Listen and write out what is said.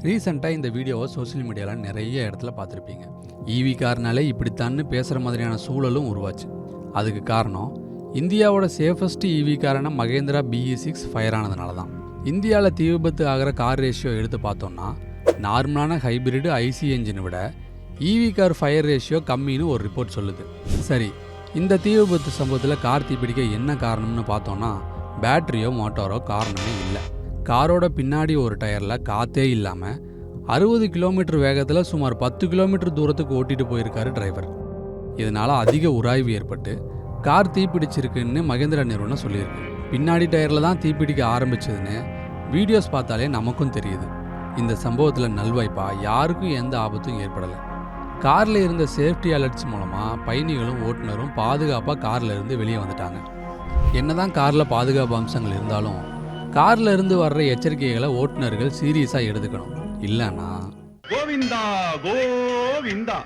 ரீசெண்டாக இந்த வீடியோவை சோஷியல் மீடியாவில் நிறைய இடத்துல பார்த்துருப்பீங்க. ஈவி கார்னாலே இப்படித்தான்னு பேசுகிற மாதிரியான சூழலும் உருவாச்சு. அதுக்கு காரணம் இந்தியாவோட சேஃபஸ்ட் ஈவி காரான மகேந்திரா BE6 ஃபயர் ஆனதுனால தான். இந்தியாவில் தீ விபத்து ஆகிற கார் ரேஷியோ எடுத்து பார்த்தோம்னா நார்மலான ஹைபிரிடு ஐசி என்ஜினை விட ஈவி கார் ஃபயர் ரேஷியோ கம்மின்னு ஒரு ரிப்போர்ட் சொல்லுது. சரி, இந்த தீ விபத்து சம்பவத்தில் கார் தீப்பிடிக்க என்ன காரணம்னு பார்த்தோன்னா பேட்டரியோ மோட்டாரோ காரணமே இல்லை. காரோட பின்னாடி ஒரு டயரில் காற்றே இல்லாமல் 60 கிலோமீட்டர் வேகத்தில் சுமார் 10 கிலோமீட்டர் தூரத்துக்கு ஓட்டிட்டு போயிருக்காரு டிரைவர். இதனால் அதிக உராய்வு ஏற்பட்டு கார் தீப்பிடிச்சிருக்குன்னு மகேந்திரா நிறுவனம் சொல்லியிருக்கு. பின்னாடி டயரில் தான் தீப்பிடிக்க ஆரம்பிச்சதுன்னு வீடியோஸ் பார்த்தாலே நமக்கும் தெரியுது. இந்த சம்பவத்தில் நல்வாய்ப்பா யாருக்கும் எந்த ஆபத்தும் ஏற்படலை. காரில் இருந்த சேஃப்டி அலர்ட்ஸ் மூலமாக பயணிகளும் ஓட்டுநரும் பாதுகாப்பாக காரில் இருந்து வெளியே வந்துட்டாங்க. என்னதான் காரில் பாதுகாப்பு அம்சங்கள் இருந்தாலும் காரில் இருந்து வர்ற எச்சரிக்கைகளை ஓட்டுநர்கள் சீரியஸாக எடுத்துக்கணும். இல்லைன்னா கோவிந்தா கோவிந்தா.